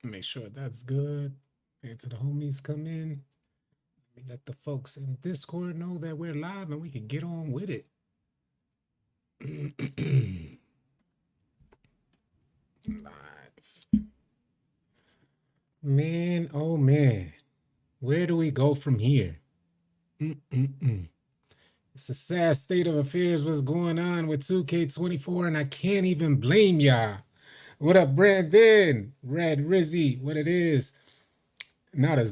Make sure that's good. And to the homies come in. Let the folks in Discord know that we're live and we can get on with it. Live. Man, oh man. Where do we go from here? Mm-mm-mm. It's a sad state of affairs. What's going on with 2K24, and I can't even blame y'all. What up, Brandon? Red Rizzy, what it is? Not the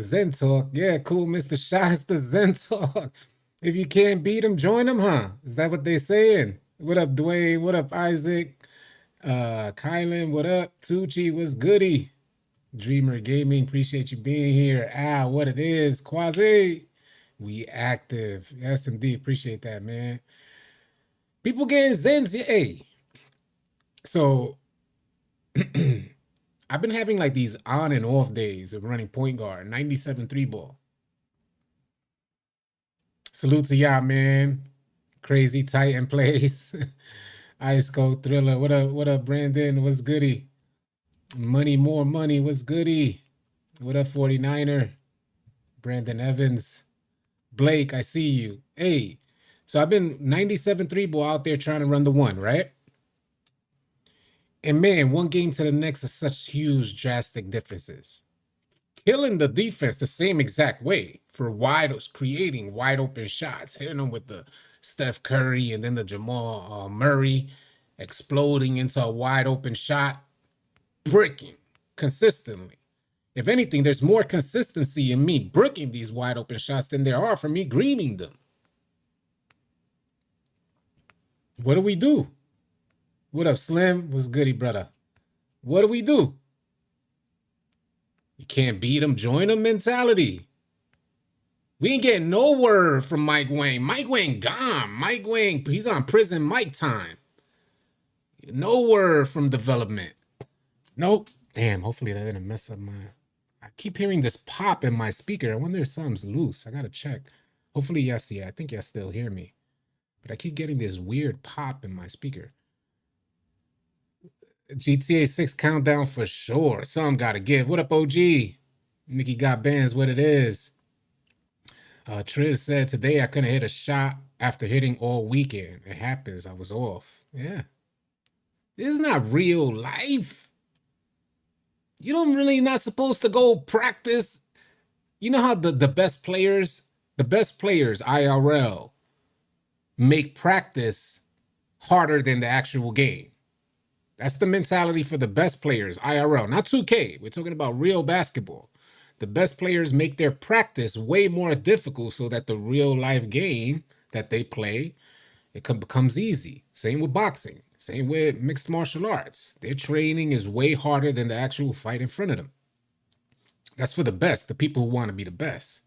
Zen talk. Yeah, cool, Mr. Shots, the Zen talk. If you can't beat them, join them, huh? Is that what they saying? What up, Dwayne? What up, Isaac? Kylan, what up? Tucci, what's goody? Dreamer Gaming, appreciate you being here. Al, what it is? Quasi, we active. Yes, indeed. Appreciate that, man. People getting Zens. Hey, so I've been having like these on and off days of running point guard, 97 3 ball. Salute to y'all, man. Crazy Titan plays. Ice Cold Thriller. What up, Brandon? What's goody? Money, more money. What's goody? What up, 49er? Brandon Evans. Blake, I see you. Hey, so I've been 97 3 ball out there trying to run the one, right? And man, one game to the next is such huge, drastic differences. Killing the defense the same exact way for creating wide open shots, hitting them with the Steph Curry and then the Jamal Murray, exploding into a wide open shot, bricking consistently. If anything, there's more consistency in me bricking these wide open shots than there are for me greening them. What do we do? What up, Slim? What's goody, brother? What do we do? You can't beat them, join them mentality. We ain't getting no word from Mike Wang. Mike Wang gone. Mike Wang, he's on prison Mike time. No word from development. Nope. Damn, hopefully that didn't mess up my... I keep hearing this pop in my speaker. I wonder if something's loose. I gotta check. Hopefully, yes, yeah. I think y'all still hear me. But I keep getting this weird pop in my speaker. GTA 6 countdown for sure. Some gotta give. What up, OG? Nikki got bands, what it is. Triz said, today I couldn't hit a shot after hitting all weekend. It happens. I was off. Yeah. This is not real life. You don't really not supposed to go practice. You know how the best players IRL make practice harder than the actual game. That's the mentality for the best players IRL, not 2K. We're talking about real basketball. The best players make their practice way more difficult so that the real life game that they play, becomes easy. Same with boxing. Same with mixed martial arts. Their training is way harder than the actual fight in front of them. That's for the best, the people who want to be the best.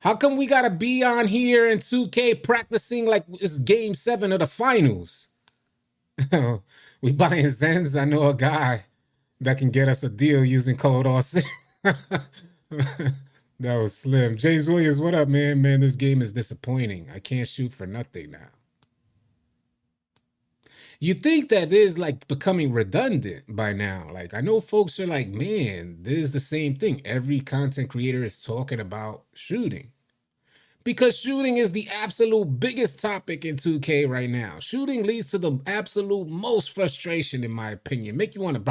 How come we got to be on here in 2K practicing like it's game 7 of the finals? We buying Zens. I know a guy that can get us a deal using code Austin. That was slim. James Williams, what up, man? Man, this game is disappointing. I can't shoot for nothing now. You think that is like becoming redundant by now. Like, I know folks are like, man, this is the same thing. Every content creator is talking about shooting. Because shooting is the absolute biggest topic in 2K right now. Shooting leads to the absolute most frustration, in my opinion. Make you want to...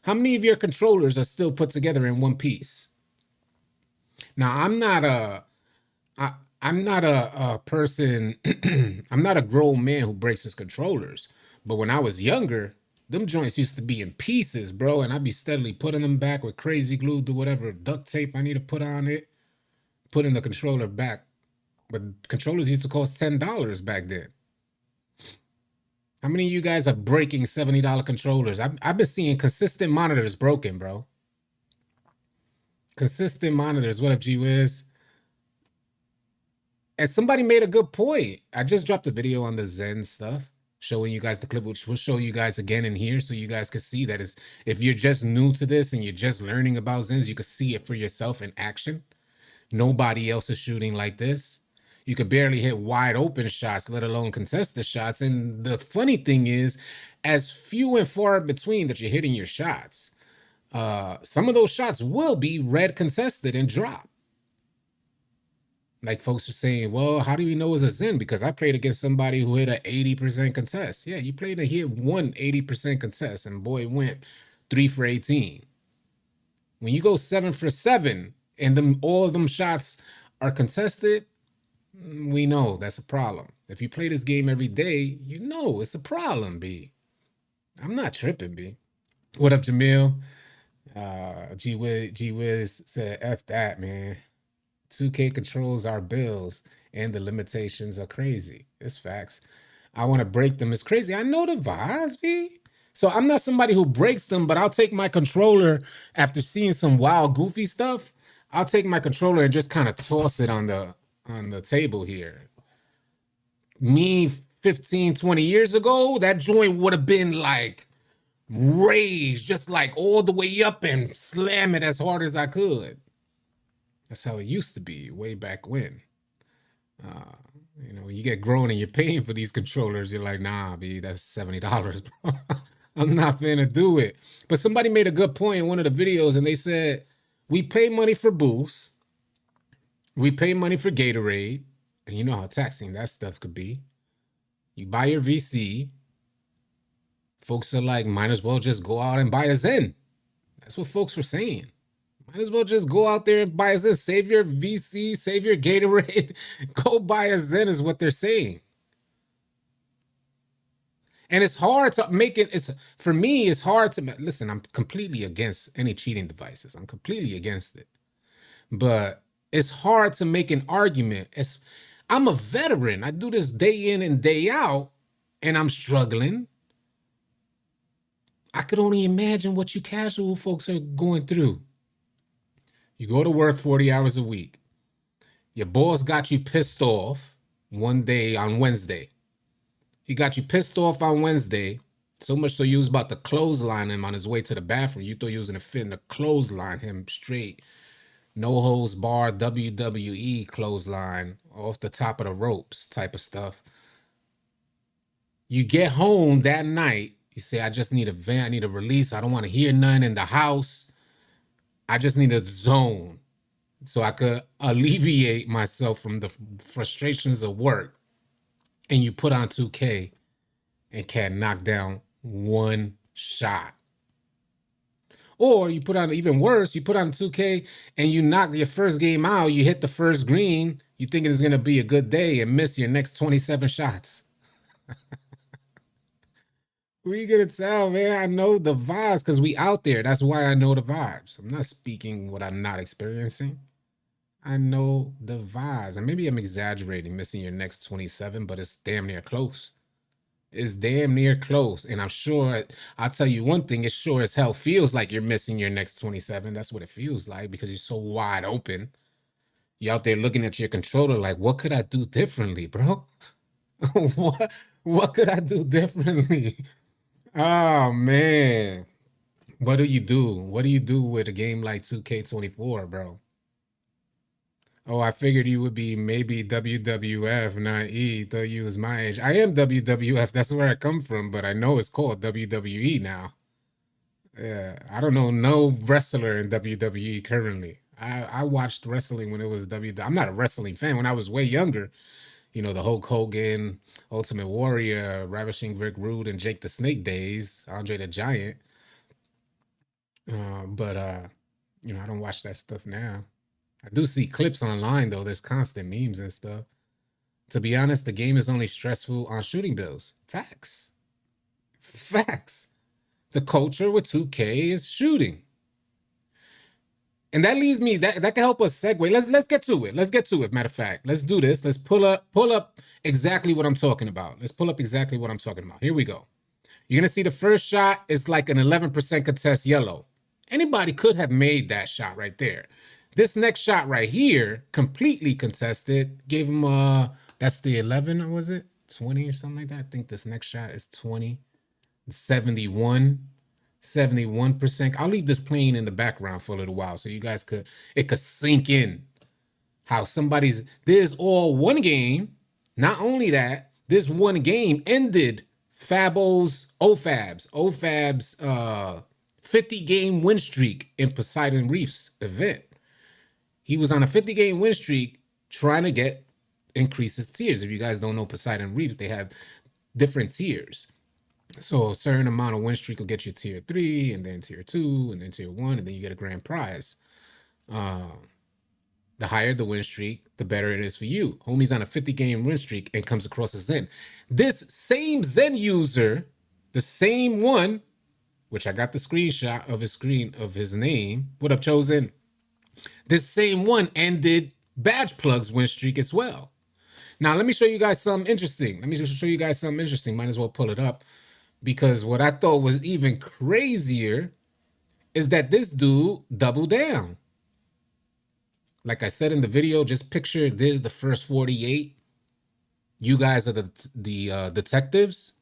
How many of your controllers are still put together in one piece? Now, I'm not a person... I'm not a grown man who breaks his controllers. But when I was younger, them joints used to be in pieces, bro. And I'd be steadily putting them back with crazy glue, do whatever duct tape I need to put on it. Putting the controller back. But controllers used to cost $10 back then. How many of you guys are breaking $70 controllers? I've been seeing consistent monitors broken, bro. Consistent monitors. What up, G-Wiz? And somebody made a good point. I just dropped a video on the Zen stuff, showing you guys the clip, which we'll show you guys again in here so you guys can see that if you're just new to this and you're just learning about Zens, you can see it for yourself in action. Nobody else is shooting like this. You could barely hit wide open shots, let alone contested shots. And the funny thing is, as few and far between that you're hitting your shots, some of those shots will be red contested and drop. Like folks are saying, well, how do we know it's a Zen? Because I played against somebody who hit an 80% contest. Yeah, you played a hit 80% contest, and boy went 3 for 18. When you go 7 for 7 and all of them shots are contested, we know that's a problem. If you play this game every day, you know it's a problem, B. I'm not tripping, B. What up, Jamil? G Wiz said, F that, man. 2K controls our bills and the limitations are crazy. It's facts. I want to break them. It's crazy. I know the vibes, B. So I'm not somebody who breaks them, but I'll take my controller after seeing some wild, goofy stuff. I'll take my controller and just kind of toss it on the table here. Me 15, 20 years ago, that joint would have been like rage, just like all the way up and slam it as hard as I could. That's how it used to be way back when. When you get grown and you're paying for these controllers, you're like, nah, B, that's $70, bro. I'm not gonna do it. But somebody made a good point in one of the videos, and they said, we pay money for Boost, we pay money for Gatorade, and you know how taxing that stuff could be. You buy your VC, folks are like, might as well just go out and buy a Zen. That's what folks were saying. Might as well just go out there and buy a Zen. Save your VC, save your Gatorade, go buy a Zen is what they're saying. And it's hard to make it, for me, it's hard to, listen, I'm completely against any cheating devices. I'm completely against it. But it's hard to make an argument. I'm a veteran. I do this day in and day out, and I'm struggling. I could only imagine what you casual folks are going through. You go to work 40 hours a week. Your boss got you pissed off one day on Wednesday. He got you pissed off on Wednesday, so much so you was about to clothesline him on his way to the bathroom. You thought you was going to fit in the clothesline him straight. No holds barred WWE clothesline off the top of the ropes type of stuff. You get home that night. You say, I just need a vent. I need a release. I don't want to hear none in the house. I just need a zone so I could alleviate myself from the frustrations of work. And you put on 2K and can't knock down one shot. Or you put on, even worse, you put on 2K and you knock your first game out, you hit the first green, you think it's going to be a good day and miss your next 27 shots. Who you going to tell, man? I know the vibes because we out there. That's why I know the vibes. I'm not speaking what I'm not experiencing. I know the vibes. And maybe I'm exaggerating missing your next 27, but it's damn near close. It's damn near close. And I'm sure, I'll tell you one thing, it sure as hell feels like you're missing your next 27. That's what it feels like because you're so wide open. You're out there looking at your controller like, what could I do differently, bro? What could I do differently? Oh, man. What do you do? What do you do with a game like 2K24, bro? Oh, I figured you would be maybe WWF, not E. Thought you was my age. I am WWF. That's where I come from, but I know it's called WWE now. Yeah, I don't know no wrestler in WWE currently. I watched wrestling when it was WWE. I'm not a wrestling fan. When I was way younger, the Hulk Hogan, Ultimate Warrior, Ravishing Rick Rude, and Jake the Snake days, Andre the Giant. But I don't watch that stuff now. I do see clips online, though. There's constant memes and stuff. To be honest, the game is only stressful on shooting bills. Facts. Facts. The culture with 2K is shooting. And that leads me, that can help us segue. Let's get to it. Let's get to it. Matter of fact, let's do this. Let's pull up exactly what I'm talking about. Let's pull up exactly what I'm talking about. Here we go. You're going to see the first shot is like an 11% contest yellow. Anybody could have made that shot right there. This next shot right here, completely contested, gave him, that's the 11, or was it? 20 or something like that? I think this next shot is 20. 71%. I'll leave this playing in the background for a little while so you guys it could sink in how there's all one game. Not only that, this one game ended OFAB's 50 game win streak in Poseidon Reef's event. He was on a 50 game win streak trying to increase his tiers. If you guys don't know Poseidon Reef, they have different tiers. So a certain amount of win streak will get you tier 3, and then tier 2, and then tier 1, and then you get a grand prize. The higher the win streak, the better it is for you. Homie's on a 50 game win streak and comes across a Zen. This same Zen user, the same one, which I got the screenshot of his name. What up, Chosen? This same one ended Badge Plug's win streak as well. Now, let me show you guys something interesting. Might as well pull it up, because what I thought was even crazier is that this dude doubled down. Like I said in the video, just picture this, the first 48. You guys are the detectives,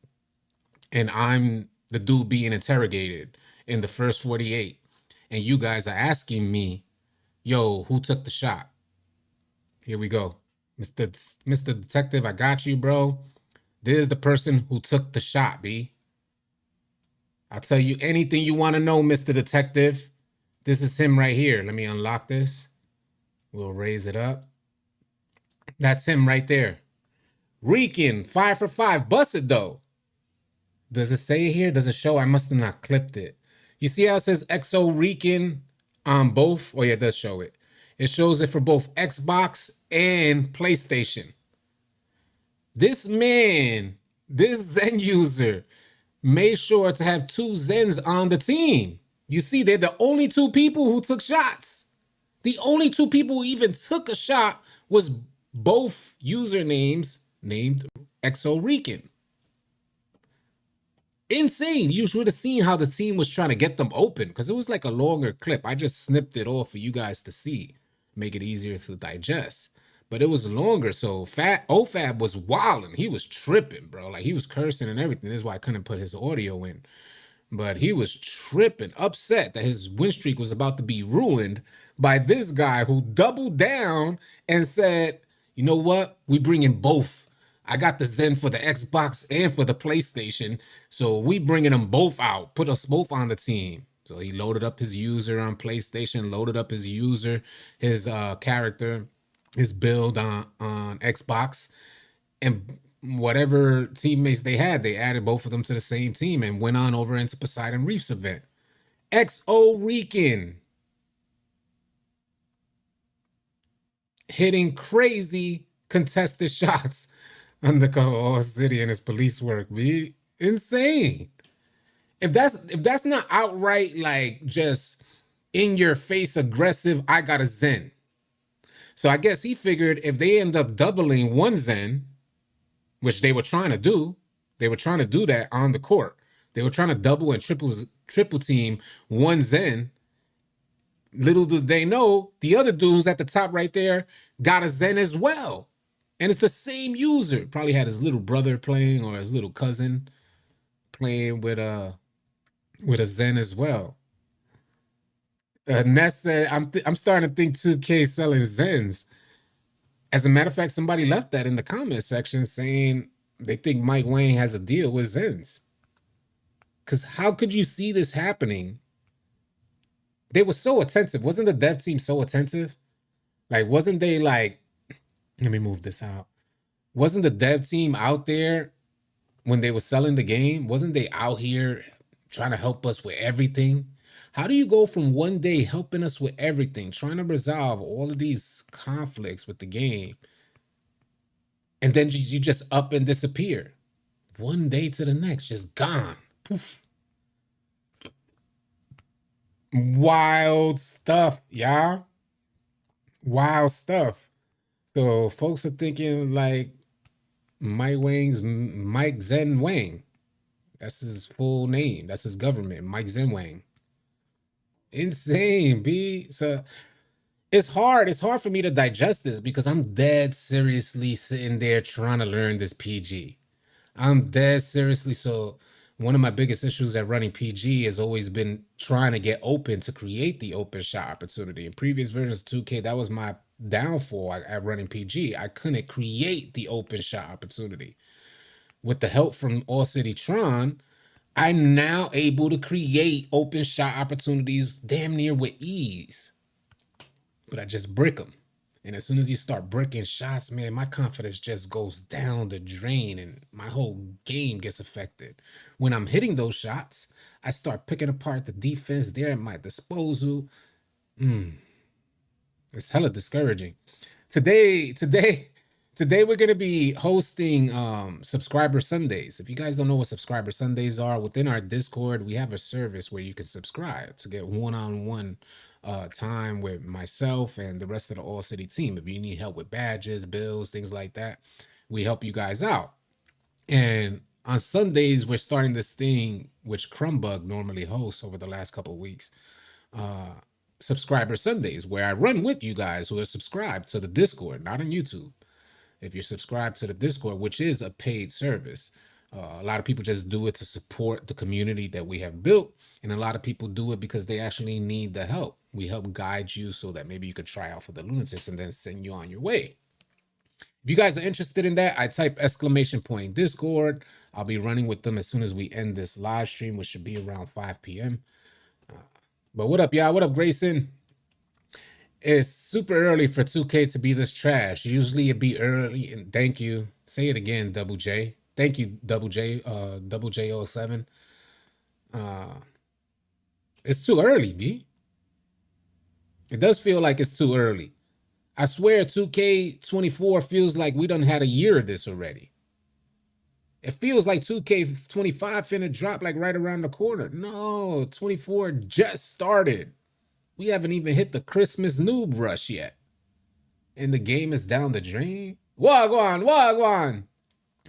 and I'm the dude being interrogated in the first 48. And you guys are asking me, yo, who took the shot? Here we go. Mr. Detective, I got you, bro. This is the person who took the shot, B. I'll tell you anything you want to know, Mr. Detective. This is him right here. Let me unlock this. We'll raise it up. That's him right there. Rican, 5 for 5. Busted, though. Does it say here? Does it show? I must have not clipped it. You see how it says XO Rican on both? Oh, yeah, it does show it. It shows it for both Xbox and PlayStation. This man, this Zen user, made sure to have 2 Zens on the team. You see, they're the only 2 people who took shots. The only 2 people who even took a shot was both usernames named XO Rican. Insane. You should have seen how the team was trying to get them open, because it was like a longer clip. I just snipped it off for you guys to see, make it easier to digest. But it was longer, so OFAB was wilding. He was tripping, bro. Like, he was cursing and everything. This is why I couldn't put his audio in. But he was tripping, upset that his win streak was about to be ruined by this guy who doubled down and said, you know what? We bringing both. I got the Zen for the Xbox and for the PlayStation, so we bringing them both out. Put us both on the team. So he loaded up his user on PlayStation, loaded up his character, his build on Xbox, and whatever teammates they had, they added both of them to the same team and went on over into Poseidon Reef's event. XO Rican hitting crazy contested shots on the city and his police work. Be insane. If that's not outright, like, just in your face aggressive, I got a Zen. So I guess he figured if they end up doubling one Zen, which they were trying to do, they were trying to do that on the court. They were trying to double and triple team one Zen. Little did they know, the other dudes at the top right there got a Zen as well. And it's the same user. Probably had his little brother playing, or his little cousin playing with a Zen as well. Ness said, I'm starting to think 2K selling Zens. As a matter of fact, somebody left that in the comment section saying they think Mike Wang has a deal with Zens. Because how could you see this happening? They were so attentive. Wasn't the dev team so attentive? Like, wasn't they like, let me move this out. Wasn't the dev team out there when they were selling the game? Wasn't they out here trying to help us with everything? How do you go from one day helping us with everything, trying to resolve all of these conflicts with the game, and then you just up and disappear? One day to the next, just gone. Poof. Wild stuff, y'all. Wild stuff. So folks are thinking like Mike Zen Wang. That's his full name. That's his government, Mike Zen Wang. Insane, B. So it's hard for me to digest this, because I'm dead seriously sitting there trying to learn this PG. I'm dead seriously. So one of my biggest issues at running PG has always been trying to get open, to create the open shot opportunity. In previous versions of 2K, that was my downfall at running PG. I couldn't create the open shot opportunity. With the help from All City Tron, I'm now able to create open shot opportunities damn near with ease. But I just brick them. And as soon as you start bricking shots, man, my confidence just goes down the drain and my whole game gets affected. When I'm hitting those shots, I start picking apart the defense there at my disposal. It's hella discouraging. Today we're gonna be hosting subscriber Sundays. If you guys don't know what subscriber Sundays are, within our Discord, we have a service where you can subscribe to get one-on-one time with myself and the rest of the All City team. If you need help with badges, bills, things like that, we help you guys out. And on Sundays, we're starting this thing which Crumbug normally hosts over the last couple of weeks. Subscriber Sundays, where I run with you guys who are subscribed to the Discord, not on YouTube. If you're subscribed to the Discord, which is a paid service, a lot of people just do it to support the community that we have built, and a lot of people do it because they actually need the help. We help guide you so that maybe you could try out for the lunatics and then send you on your way. If you guys are interested in that, I type ! Discord. I'll be running with them as soon as we end this live stream, which should be around 5 p.m. But what up, y'all? What up, Grayson? It's super early for 2K to be this trash. Usually it'd be early. And thank you. Say it again, Double J. Thank you, Double J. Double J07. It's too early, B. It does feel like it's too early. I swear 2K24 feels like we done had a year of this already. It feels like 2K25 finna drop like right around the corner. No, 24 just started. We haven't even hit the Christmas noob rush yet. And the game is down the drain. Wagwan, wagwan.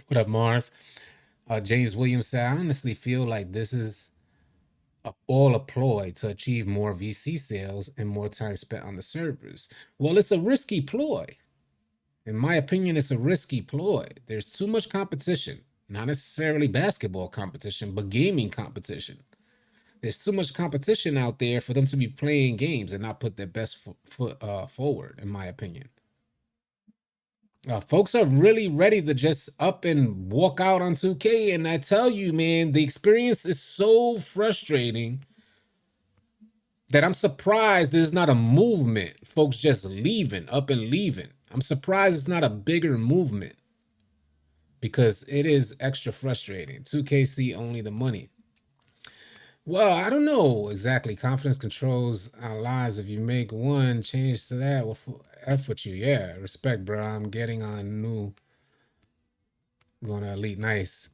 What up, Mars? James Williams said, I honestly feel like this is all a ploy to achieve more VC sales and more time spent on the servers. Well, it's a risky ploy. In my opinion, it's a risky ploy. There's too much competition. Not necessarily basketball competition, but gaming competition. There's too much competition out there for them to be playing games and not put their best foot forward, in my opinion. Folks are really ready to just up and walk out on 2K. And I tell you, man, the experience is so frustrating that I'm surprised there's not a movement. Folks just leaving, up and leaving. I'm surprised it's not a bigger movement because it is extra frustrating. 2K see only the money. Well, I don't know exactly. Confidence controls our lives. If you make one change to that, well, F with you. Yeah, respect, bro. I'm getting on new. Going to Elite Nice.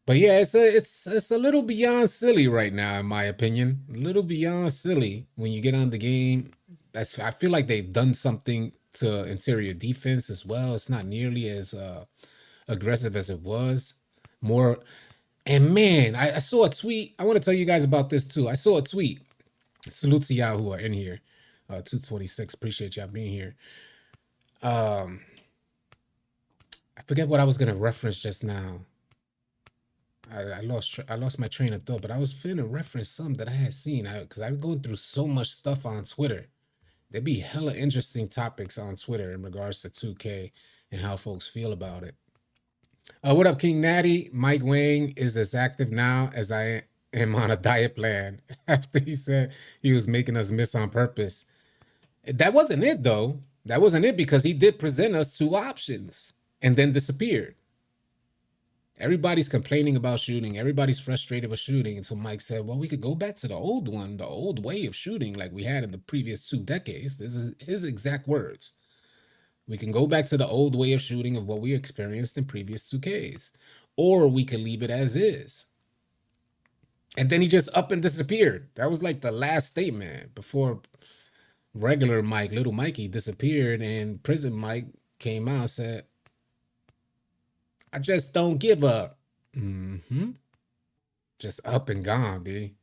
But yeah, it's a little beyond silly right now, in my opinion. A little beyond silly when you get on the game. I feel like they've done something to interior defense as well. It's not nearly as aggressive as it was. More. And man, I saw a tweet. I want to tell you guys about this too. I saw a tweet. Salute to y'all who are in here. 226. Appreciate y'all being here. I forget what I was gonna reference just now. I lost my train of thought, but I was finna reference some that I had seen because I'm going through so much stuff on Twitter. There'd be hella interesting topics on Twitter in regards to 2K and how folks feel about it. What up, King Natty? Mike Wang is as active now as I am on a diet plan after he said he was making us miss on purpose. That wasn't it, though. That wasn't it because he did present us 2 options and then disappeared. Everybody's complaining about shooting. Everybody's frustrated with shooting. And so Mike said, well, we could go back to the old one, the old way of shooting like we had in the previous 2 decades. This is his exact words. We can go back to the old way of shooting of what we experienced in previous 2Ks. Or we could leave it as is. And then he just up and disappeared. That was like the last statement before regular Mike, little Mikey, disappeared. And prison Mike came out and said, I just don't give up. Just up and gone, B.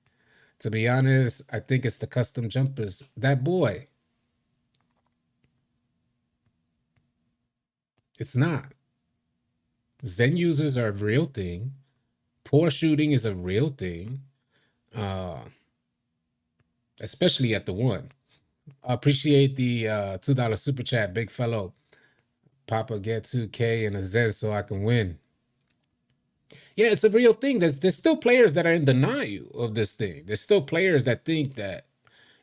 To be honest, I think it's the custom jumpers. That boy. It's not. Zen users are a real thing. Poor shooting is a real thing. Especially at the 1. Appreciate the $2 super chat, big fellow. Papa, get 2K and a Zen so I can win. Yeah, it's a real thing. There's still players that are in denial of this thing. There's still players that think that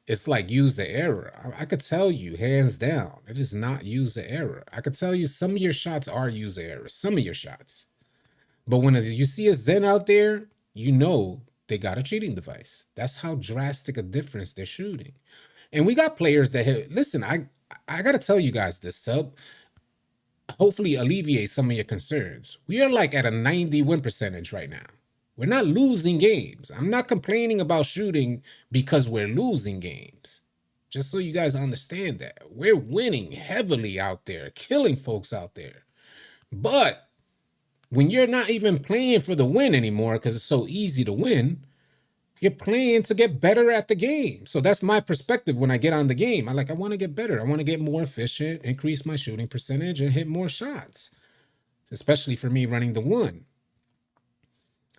it's like user error. I could tell you hands down, it is not user error. I could tell you some of your shots are user error, some of your shots. But when you see a Zen out there, you know they got a cheating device. That's how drastic a difference they're shooting. And we got players that have, listen, I gotta tell you guys this, sub. Hopefully alleviate some of your concerns. We are like at a 90 win percentage right now. We're not losing games. I'm not complaining about shooting because we're losing games. Just so you guys understand that. We're winning heavily out there, killing folks out there. But when you're not even playing for the win anymore because it's so easy to win, you're playing to get better at the game. So that's my perspective when I get on the game. I want to get better. I want to get more efficient, increase my shooting percentage, and hit more shots, especially for me running the one.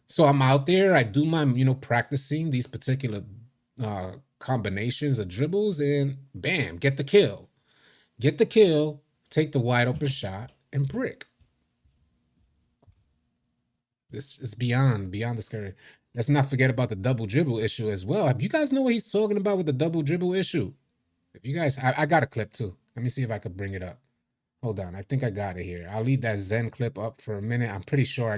So I'm out there. I do my, practicing these particular combinations of dribbles and bam, get the kill. Get the kill, take the wide open shot, and brick. This is beyond the scary. Let's not forget about the double dribble issue as well. You guys know what he's talking about with the double dribble issue? If you guys, I got a clip too. Let me see if I could bring it up. Hold on, I think I got it here. I'll leave that Zen clip up for a minute. I'm pretty sure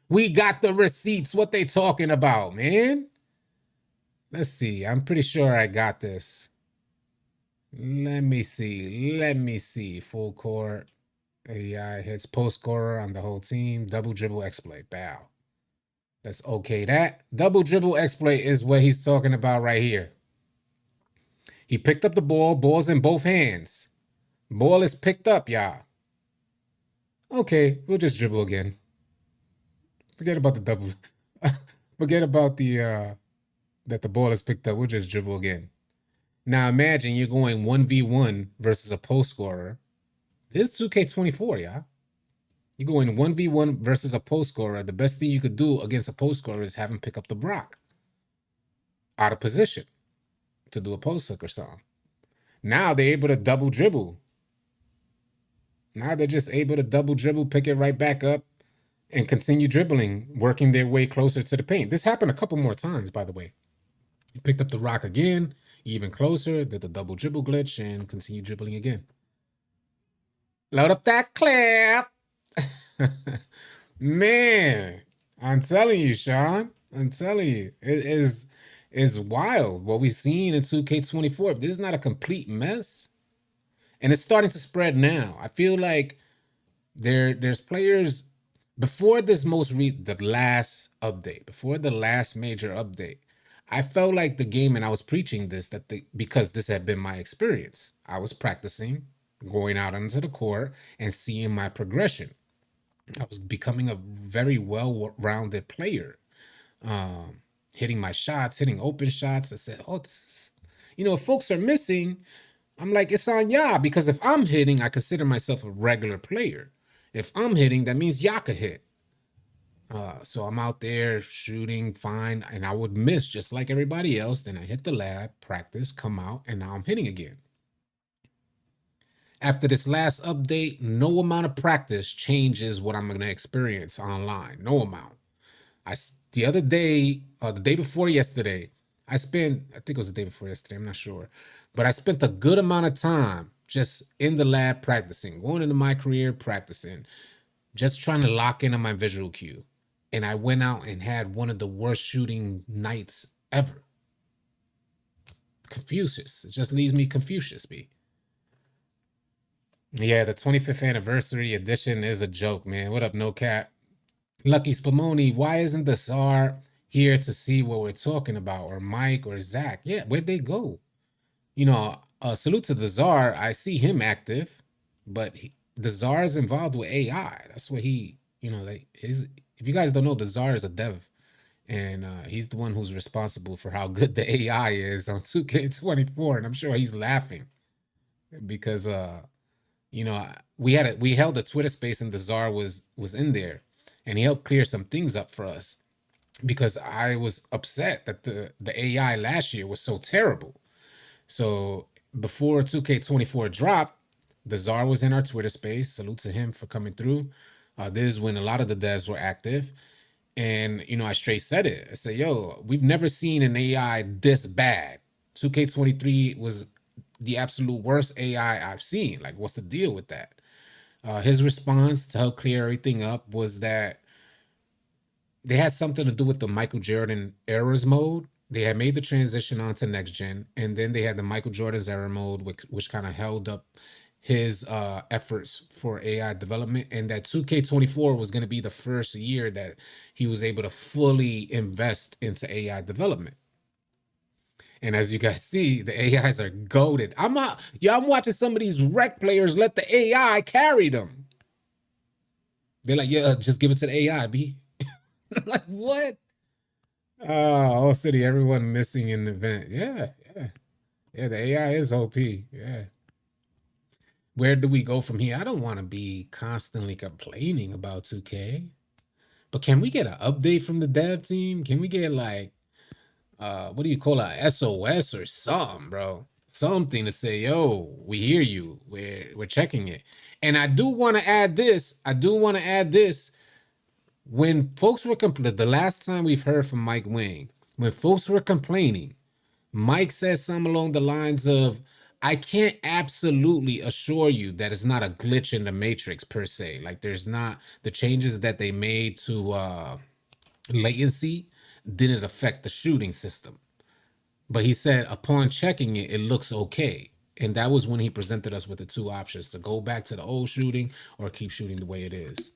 we got the receipts. What they talking about, man? Let's see. I'm pretty sure I got this. Let me see. Full court. AI hits post scorer on the whole team. Double dribble exploit. Bow. Let's okay that. Double dribble exploit is what he's talking about right here. He picked up the ball. Ball's in both hands. Ball is picked up, y'all. Okay, we'll just dribble again. Forget about the double. Forget about the that the ball is picked up. We'll just dribble again. Now imagine you're going 1v1 versus a post scorer. This is 2K24, y'all. You're going 1v1 versus a post scorer. The best thing you could do against a post scorer is have him pick up the rock out of position to do a post hook or something. Now they're able to double dribble. Now they're just able to double dribble, pick it right back up, and continue dribbling, working their way closer to the paint. This happened a couple more times, by the way. He picked up the rock again, even closer, did the double dribble glitch, and continued dribbling again. Load up that clip. Man, I'm telling you, Sean. I'm telling you, it is wild what we've seen in 2K24. If this is not a complete mess, and it's starting to spread now. I feel like there's players before this the last update, before the last major update. I felt like the game, and I was preaching this, because this had been my experience. I was practicing, going out onto the court and seeing my progression. I was becoming a very well-rounded player, hitting my shots, hitting open shots. I said, oh, this is, if folks are missing, I'm like, it's on y'all, because if I'm hitting, I consider myself a regular player. If I'm hitting, that means y'all could hit. So I'm out there shooting fine, and I would miss just like everybody else. Then I hit the lab, practice, come out, and now I'm hitting again. After this last update, no amount of practice changes what I'm going to experience online. No amount. The other day, the day before yesterday, I think it was the day before yesterday, I'm not sure, but I spent a good amount of time just in the lab practicing, going into my career practicing, just trying to lock in on my visual cue. And I went out and had one of the worst shooting nights ever. Confucius. It just leaves me Confucius, B. Yeah, the 25th anniversary edition is a joke, man. What up, No Cap? Lucky Spumoni, why isn't the Czar here to see what we're talking about? Or Mike or Zach? Yeah, where'd they go? Salute to the Czar. I see him active, but the Czar is involved with AI. That's what if you guys don't know, the Czar is a dev. And he's the one who's responsible for how good the AI is on 2K24. And I'm sure he's laughing because we held a Twitter space and the Czar was in there, and he helped clear some things up for us because I was upset that the AI last year was so terrible. So before 2K24 dropped, the Czar was in our Twitter space. Salute to him for coming through. This is when a lot of the devs were active. And, I straight said it. I said, yo, we've never seen an AI this bad. 2K23 was the absolute worst AI I've seen. Like, what's the deal with that? His response to help clear everything up was that they had something to do with the Michael Jordan errors mode. They had made the transition onto next gen, and then they had the Michael Jordan's error mode, which kind of held up his efforts for AI development. And that 2K24 was going to be the first year that he was able to fully invest into AI development. And as you guys see, the AIs are goaded. I'm watching some of these rec players let the AI carry them. They're like, yeah, just give it to the AI, B. Like, what? Oh, City, everyone missing an event. Yeah, yeah. Yeah, the AI is OP. Yeah. Where do we go from here? I don't want to be constantly complaining about 2K. But can we get an update from the dev team? Can we get like what do you call it? SOS or something, bro? Something to say, yo, we hear you. We're checking it. And I do want to add this. When folks were the last time we've heard from Mike Wing, when folks were complaining, Mike said something along the lines of, I can't absolutely assure you that it's not a glitch in the matrix per se. Like there's not the changes that they made to latency didn't affect the shooting system. But he said upon checking it, it looks okay. And that was when he presented us with the two options to go back to the old shooting or keep shooting the way it is.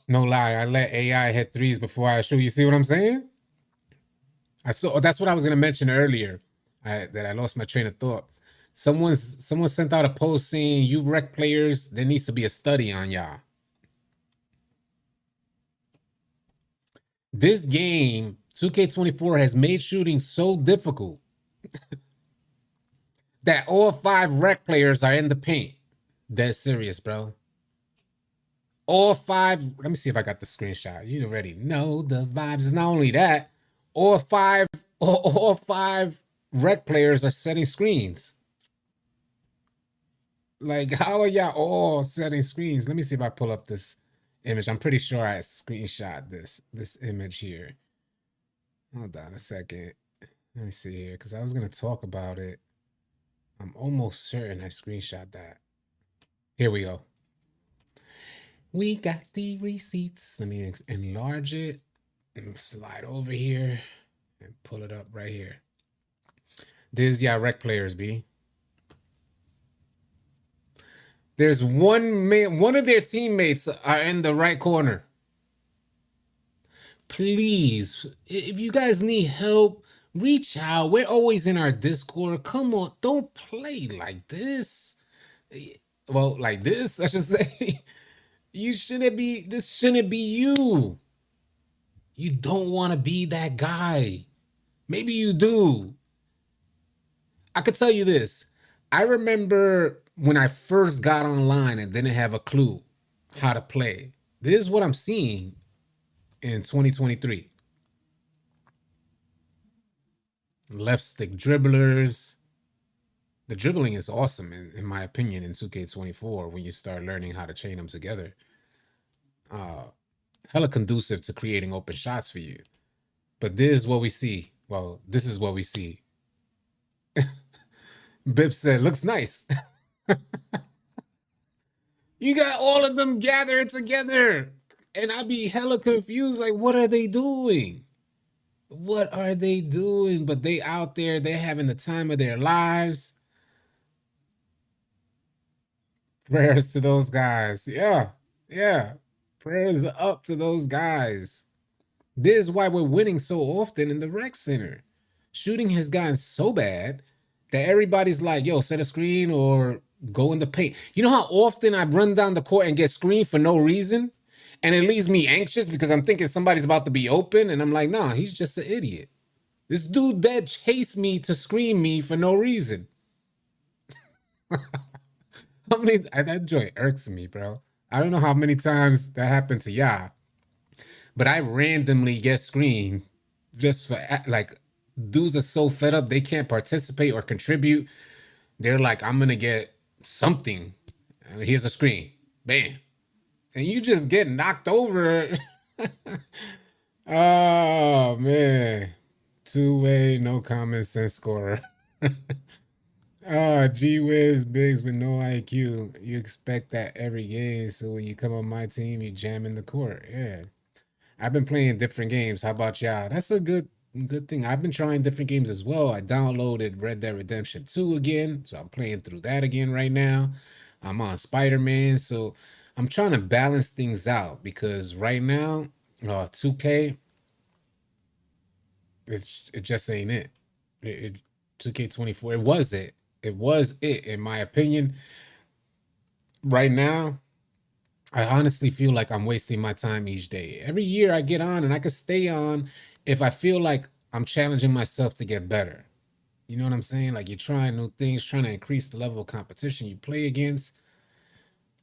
No lie, I let AI hit threes before I shoot. You see what I'm saying? I saw. That's what I was gonna mention earlier. That I lost my train of thought. Someone sent out a post saying, "You rec players, there needs to be a study on y'all." This game, 2K24, has made shooting so difficult that all 5 rec players are in the paint. That's serious, bro. All 5. Let me see if I got the screenshot. You already know the vibes. It's not only that. All 5. All 5 rec players are setting screens. Like, how are y'all all setting screens? Let me see if I pull up this image. I'm pretty sure I screenshot this image here. Hold on a second. Let me see here, because I was gonna talk about it. I'm almost certain I screenshot that. Here we go. We got the receipts. Let me enlarge it and slide over here and pull it up right here. This y'all rec players, B. There's one of their teammates are in the right corner. Please, if you guys need help, reach out. We're always in our Discord. Come on, don't play like this. Well, like this, I should say. This shouldn't be you. You don't want to be that guy. Maybe you do. I could tell you this. I remember when I first got online and didn't have a clue how to play. This is what I'm seeing in 2023. Left stick dribblers. The dribbling is awesome, in my opinion, in 2K24 when you start learning how to chain them together. Hella conducive to creating open shots for you. But this is what we see. Well, this is what we see. Bip said, looks nice. You got all of them gathered together. And I'd be hella confused. Like, what are they doing? What are they doing? But they out there, they're having the time of their lives. Prayers to those guys. Yeah. Yeah. Prayers up to those guys. This is why we're winning so often in the rec center. Shooting has gotten so bad that everybody's like, yo, set a screen or go in the paint. You know how often I run down the court and get screened for no reason? And it leaves me anxious because I'm thinking somebody's about to be open. And I'm like, nah, he's just an idiot. This dude dead chased me to screen me for no reason. That joint irks me, bro. I don't know how many times that happened to y'all. but I randomly get screened just for like dudes are so fed up they can't participate or contribute. They're like, I'm gonna get something. Here's a screen, bam, and you just get knocked over. Oh man, two-way, no common sense scorer. Oh, gee whiz, Biggs with no IQ. You expect that every game, so when you come on my team, you jam in the court. Yeah. I've been playing different games. How about y'all? That's a good thing. I've been trying different games as well. I downloaded Red Dead Redemption 2 again, so I'm playing through that again right now. I'm on Spider-Man, so I'm trying to balance things out because right now, 2K, it just ain't it. 2K24, it was it. It was it in my opinion. Right now, I honestly feel like I'm wasting my time each day. Every year I get on and I can stay on if I feel like I'm challenging myself to get better. You know what I'm saying? Like you're trying new things, trying to increase the level of competition you play against.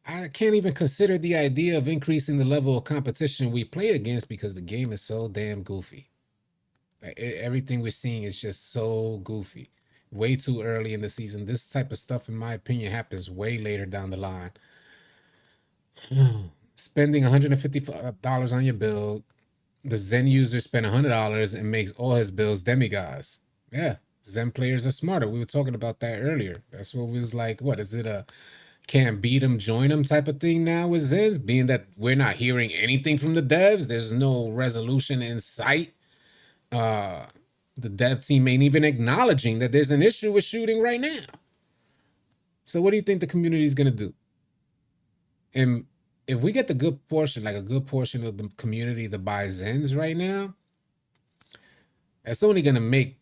I can't even consider the idea of increasing the level of competition we play against because the game is so damn goofy. Like everything we're seeing is just so goofy. Way too early in the season. This type of stuff, in my opinion, happens way later down the line. Spending $150 on your build, the Zen user spent $100 and makes all his builds demigods. Yeah, Zen players are smarter. We were talking about that earlier. That's what we was like. What is it? A can't beat them, join them type of thing now with Zens, being that we're not hearing anything from the devs. There's no resolution in sight. Uh, the dev team ain't even acknowledging that there's an issue with shooting right now. So what do you think the community is gonna do? And if we get the good portion, like a good portion of the community to buy Zens right now, that's only gonna make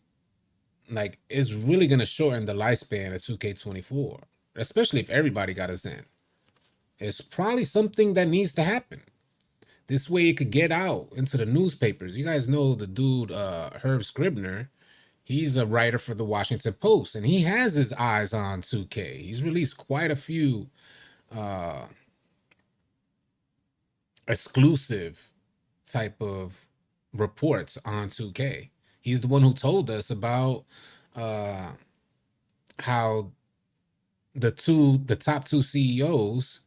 like it's really gonna shorten the lifespan of 2K24, especially if everybody got a Zen. It's probably something that needs to happen. This way it could get out into the newspapers. You guys know the dude Herb Scribner. He's a writer for the Washington Post, and he has his eyes on 2K. He's released quite a few uh, exclusive type of reports on 2K. He's the one who told us about uh, how the top two CEOs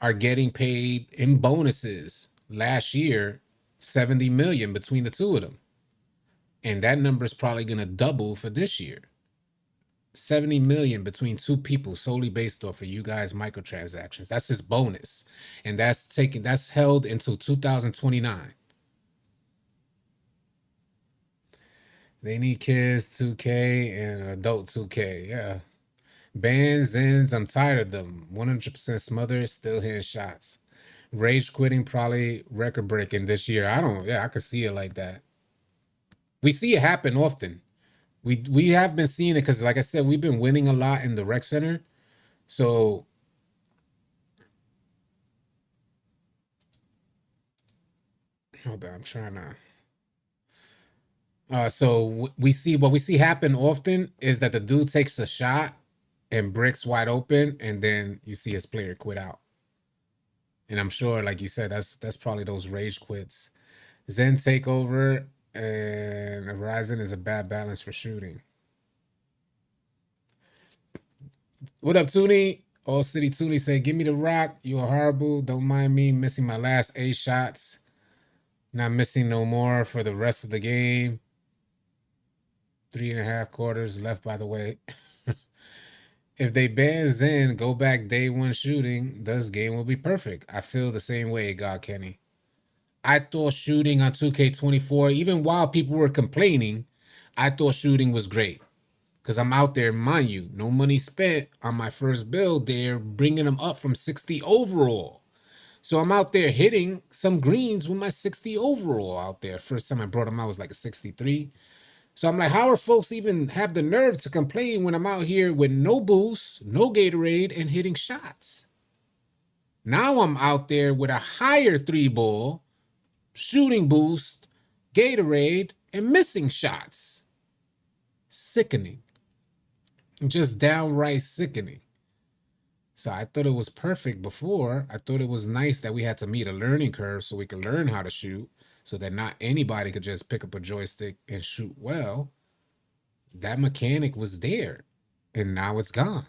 are getting paid in bonuses last year, 70 million between the two of them. And that number is probably going to double for this year. 70 million between two people solely based off of you guys microtransactions. That's his bonus. And that's held until 2029. They need kids 2K and adult 2K. Yeah. Bans, ends, I'm tired of them. 100% smother, still hitting shots. Rage quitting, probably record breaking this year. I could see it like that. We see it happen often. We have been seeing it because, like I said, we've been winning a lot in the rec center. So hold on, I'm trying to. We see what we see happen often is that the dude takes a shot and bricks wide open, and then you see his player quit out. And I'm sure, like you said, that's probably those rage quits. Zen takeover and Horizon is a bad balance for shooting. What up, Toonie? All City Toonie said, "Give me the rock. You are horrible. Don't mind me missing my last 8 shots. Not missing no more for the rest of the game. 3.5 quarters left, by the way." If they ban Zen, go back day one shooting, this game will be perfect. I feel the same way, God Kenny. I thought shooting on 2K24, even while people were complaining, I thought shooting was great. Because I'm out there, mind you, no money spent on my first build. They're bringing them up from 60 overall. So I'm out there hitting some greens with my 60 overall out there. First time I brought them out was like a 63. So I'm like, how are folks even have the nerve to complain when I'm out here with no boost, no Gatorade, and hitting shots? Now I'm out there with a higher 3 ball, shooting boost, Gatorade, and missing shots. Sickening. Just downright sickening. So I thought it was perfect before. I thought it was nice that we had to meet a learning curve so we could learn how to shoot, so that not anybody could just pick up a joystick and shoot well. That mechanic was there, and now it's gone.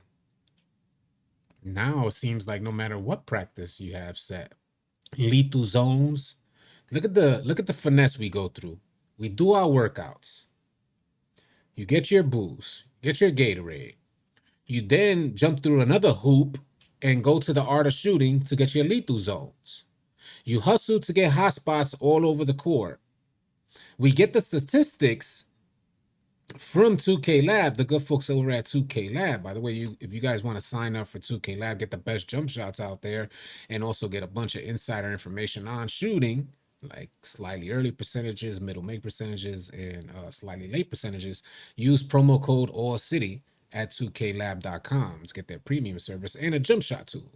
Now it seems like no matter what practice you have set, lethal zones. Look at the finesse we go through. We do our workouts. You get your boost, get your Gatorade. You then jump through another hoop and go to the art of shooting to get your lethal zones. You hustle to get hot spots all over the court. We get the statistics from 2K Lab, the good folks over at 2K Lab. By the way, if you guys want to sign up for 2K Lab, get the best jump shots out there, and also get a bunch of insider information on shooting, like slightly early percentages, middle make percentages, and slightly late percentages, use promo code ALLCITY at 2klab.com to get their premium service and a jump shot tool.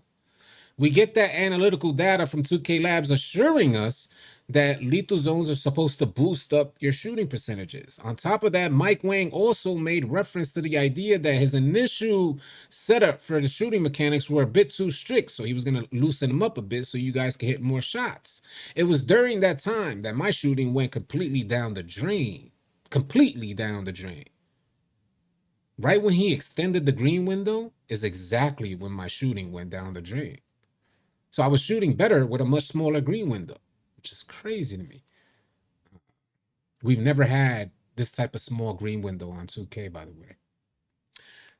We get that analytical data from 2K Labs assuring us that lethal zones are supposed to boost up your shooting percentages. On top of that, Mike Wang also made reference to the idea that his initial setup for the shooting mechanics were a bit too strict, so he was going to loosen them up a bit so you guys could hit more shots. It was during that time that my shooting went completely down the drain. Completely down the drain. Right when he extended the green window is exactly when my shooting went down the drain. So I was shooting better with a much smaller green window, which is crazy to me. We've never had this type of small green window on 2K, by the way.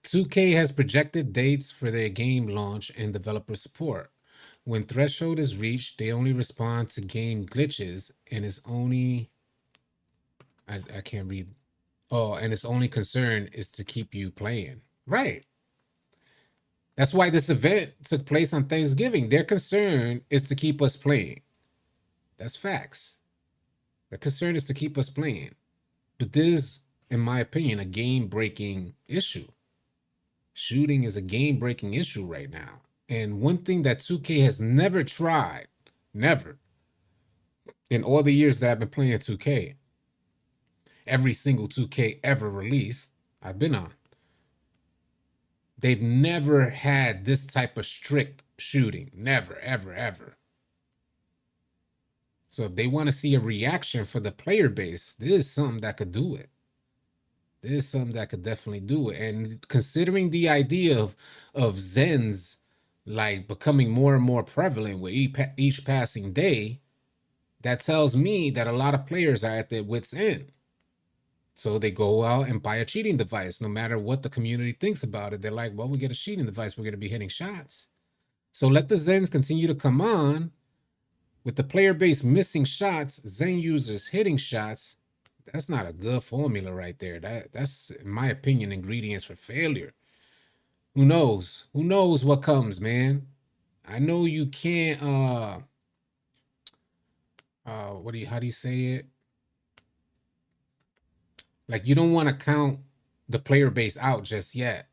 2K has projected dates for their game launch and developer support. When threshold is reached, they only respond to game glitches and is only... I can't read. Oh, and its only concern is to keep you playing. Right. That's why this event took place on Thanksgiving. Their concern is to keep us playing. That's facts. The concern is to keep us playing. But this is, in my opinion, a game-breaking issue. Shooting is a game-breaking issue right now. And one thing that 2K has never tried, never, in all the years that I've been playing 2K, every single 2K ever released, I've been on, they've never had this type of strict shooting. Never, ever, ever. So if they want to see a reaction for the player base, this is something that could do it. This is something that could definitely do it. And considering the idea of Zens like becoming more and more prevalent with each passing day, that tells me that a lot of players are at their wits' end. So they go out and buy a cheating device. No matter what the community thinks about it, they're like, well, we get a cheating device, we're going to be hitting shots. So let the Zens continue to come on. With the player base missing shots, Zen users hitting shots, that's not a good formula right there. That's, in my opinion, ingredients for failure. Who knows? Who knows what comes, man? I know you can't, how do you say it? Like, you don't want to count the player base out just yet.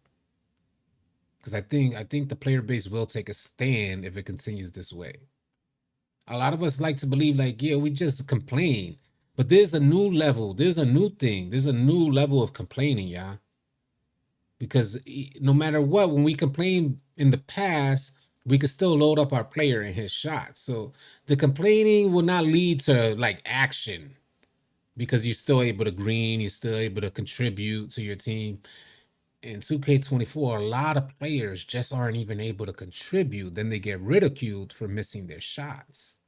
Because I think the player base will take a stand if it continues this way. A lot of us like to believe like, yeah, we just complain. But there's a new level. There's a new thing. There's a new level of complaining, y'all. Because no matter what, when we complain in the past, we could still load up our player and hit shots. So the complaining will not lead to like action. Because you're still able to green. You're still able to contribute to your team. In 2K24, a lot of players just aren't even able to contribute. Then they get ridiculed for missing their shots.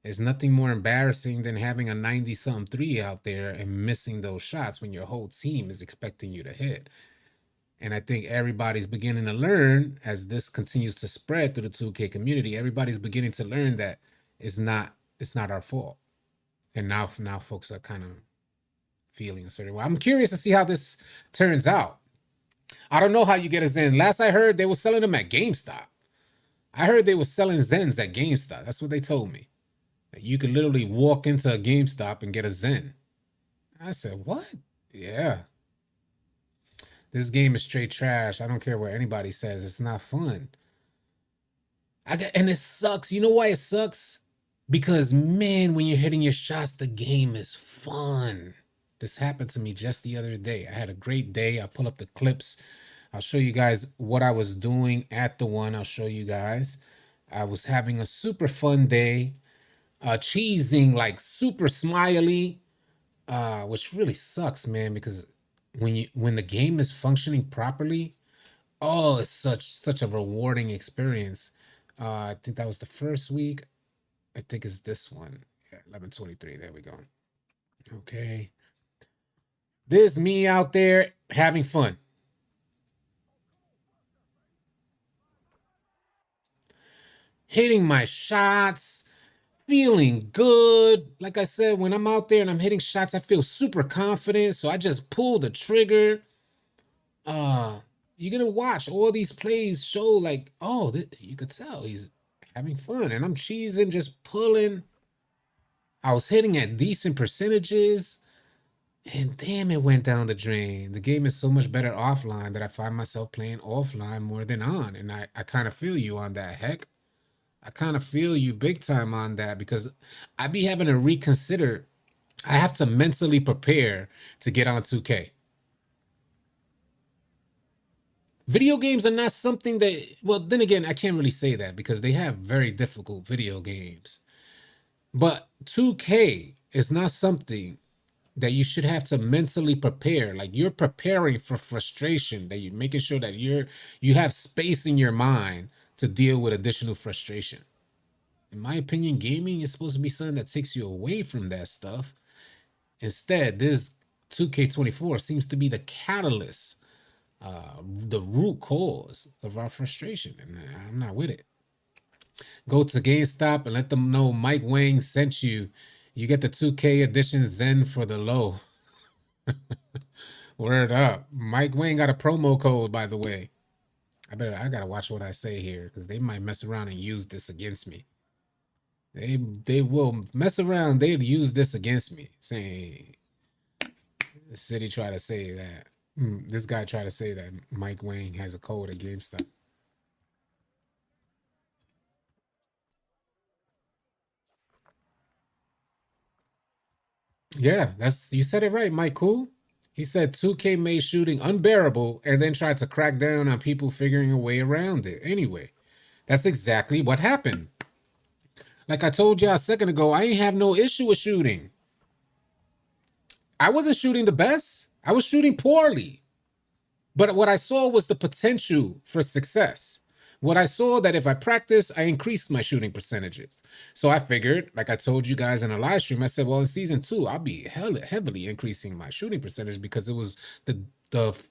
There's nothing more embarrassing than having a 90-something 3 out there and missing those shots when your whole team is expecting you to hit. And I think everybody's beginning to learn, as this continues to spread through the 2K community, everybody's beginning to learn that it's not our fault. And now folks are kind of feeling a certain way. I'm curious to see how this turns out. I don't know how you get a Zen. Last I heard, they were selling them at GameStop. I heard they were selling Zens at GameStop. That's what they told me. That you could literally walk into a GameStop and get a Zen. I said, what? Yeah. This game is straight trash. I don't care what anybody says. It's not fun. And it sucks. You know why it sucks? Because, man, when you're hitting your shots, the game is fun. This happened to me just the other day. I had a great day. I pull up the clips I'll show you guys what I was doing at the one. I'll show you guys. I was having a super fun day, cheesing like super smiley, which really sucks, man, because when the game is functioning properly, oh, it's such a rewarding experience. I think that was the first week. I think it's this one. Yeah, 11/23. There we go. Okay. This me out there having fun. Hitting my shots, feeling good. Like I said, when I'm out there and I'm hitting shots, I feel super confident. So I just pull the trigger. Uh, you're gonna watch all these plays show like, oh, you could tell he's having fun, and I'm cheesing, just pulling. I was hitting at decent percentages, and damn, it went down the drain. The game is so much better offline that I find myself playing offline more than on, and I kind of feel you on that. Heck, I kind of feel you big time on that because I be having to reconsider. I have to mentally prepare to get on 2K. Video games are not something that, well, then again, I can't really say that because they have very difficult video games. But 2K is not something that you should have to mentally prepare. Like you're preparing for frustration, that you're making sure that you have space in your mind to deal with additional frustration. In my opinion, gaming is supposed to be something that takes you away from that stuff. Instead, this 2K24 seems to be the catalyst, the root cause of our frustration, and I'm not with it. Go to GameStop and let them know Mike Wang sent you. You get the 2K edition Zen for the low. Word up. Mike Wang got a promo code, by the way. I gotta watch what I say here because they might mess around and use this against me. They will mess around, they'd use this against me, saying the city try to say that. This guy tried to say that Mike Wang has a code at GameStop. Yeah, that's you said it right, Mike Cool. He said 2K made shooting unbearable and then tried to crack down on people figuring a way around it. Anyway, that's exactly what happened. Like I told you a second ago, I ain't have no issue with shooting. I wasn't shooting the best. I was shooting poorly. But what I saw was the potential for success. What I saw that if I practice, I increased my shooting percentages. So I figured, like I told you guys in a live stream, I said, well, in season two, I'll be heavily increasing my shooting percentage because it was the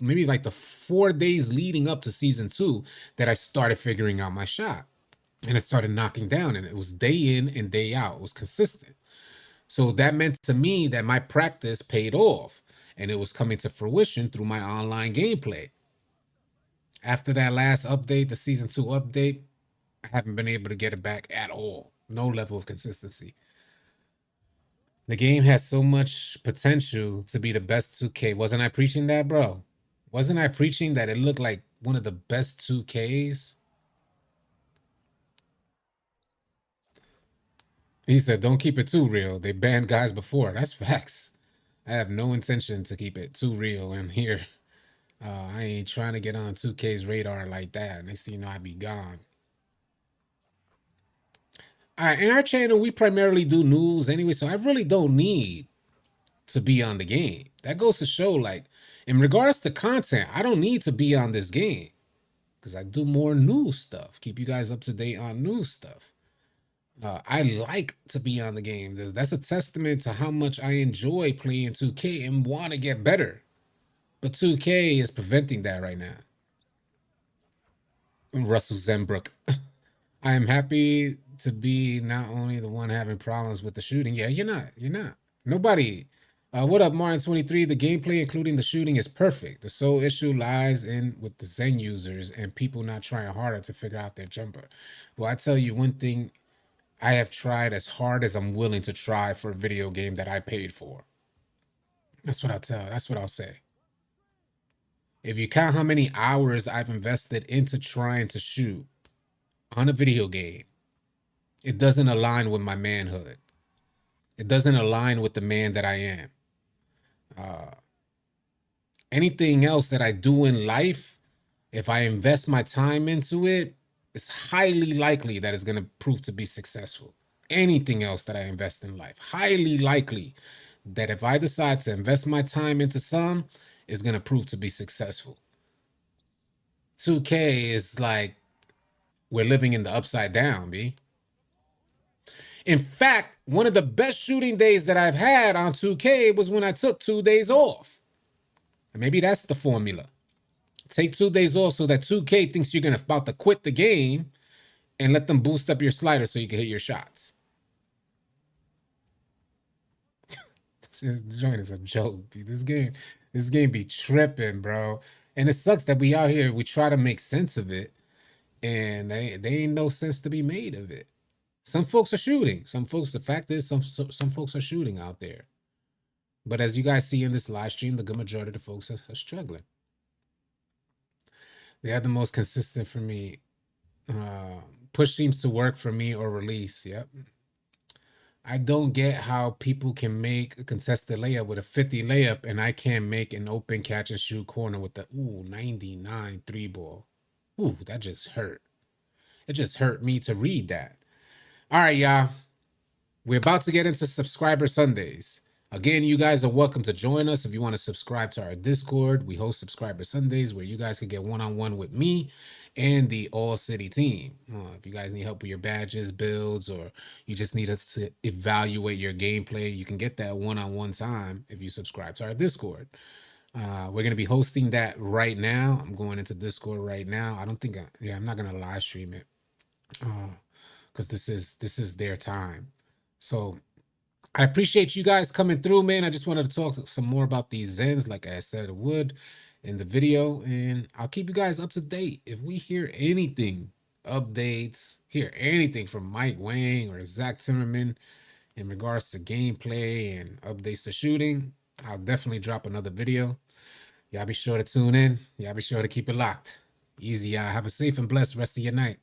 maybe like the 4 days leading up to season two that I started figuring out my shot. And it started knocking down, and it was day in and day out. It was consistent. So that meant to me that my practice paid off, and it was coming to fruition through my online gameplay. After that last update, the season two update, I haven't been able to get it back at all. No level of consistency. The game has so much potential to be the best 2K. Wasn't I preaching that, bro? Wasn't I preaching that it looked like one of the best 2Ks? He said, don't keep it too real. They banned guys before. That's facts. I have no intention to keep it too real in here. I ain't trying to get on 2K's radar like that. Next thing you know, I'd be gone. All right, in our channel, we primarily do news anyway, so I really don't need to be on the game. That goes to show, like, in regards to content, I don't need to be on this game because I do more news stuff, keep you guys up to date on news stuff. I like to be on the game. That's a testament to how much I enjoy playing 2K and want to get better. But 2K is preventing that right now. Russell Zenbrook. I am happy to be not only the one having problems with the shooting. Yeah, you're not. You're not. Nobody. What up, Martin 23? The gameplay, including the shooting, is perfect. The sole issue lies in with the Zen users and people not trying harder to figure out their jumper. Well, I tell you one thing, I have tried as hard as I'm willing to try for a video game that I paid for. That's what I'll tell. That's what I'll say. If you count how many hours I've invested into trying to shoot on a video game, it doesn't align with my manhood. It doesn't align with the man that I am. Uh, Anything else that I do in life, if I invest my time into it, it's highly likely that it's going to prove to be successful. Anything else that I invest in life, highly likely that if I decide to invest my time into some, it's going to prove to be successful. 2K is like we're living in the upside down, B. In fact, one of the best shooting days that I've had on 2K was when I took 2 days off. And maybe that's the formula. Take 2 days off so that 2K thinks you're gonna about to quit the game and let them boost up your slider so you can hit your shots. This joint is a joke. This game be tripping, bro. And it sucks that we out here, we try to make sense of it, and they ain't no sense to be made of it. Some folks are shooting. Some folks, the fact is, some folks are shooting out there. But as you guys see in this live stream, the good majority of the folks are struggling. They are the most consistent for me. Push seems to work for me, or release. Yep. I don't get how people can make a contested layup with a 50 layup and I can't make an open catch and shoot corner with the 99 3 ball. Ooh, that just hurt. It just hurt me to read that. All right, y'all. We're about to get into Subscriber Sundays. Again, you guys are welcome to join us if you want to subscribe to our Discord. We host Subscriber Sundays where you guys can get one-on-one with me and the All City team. If you guys need help with your badges, builds, or you just need us to evaluate your gameplay, you can get that one-on-one time if you subscribe to our Discord. We're going to be hosting that right now. I'm going into Discord right now. I'm not going to live stream it because this is their time. So I appreciate you guys coming through, man. I just wanted to talk some more about these Zens, like I said I would in the video, and I'll keep you guys up to date. If we hear anything, updates, hear anything from Mike Wang or Zach Timmerman in regards to gameplay and updates to shooting, I'll definitely drop another video. Y'all be sure to tune in. Y'all be sure to keep it locked. Easy, y'all. Have a safe and blessed rest of your night.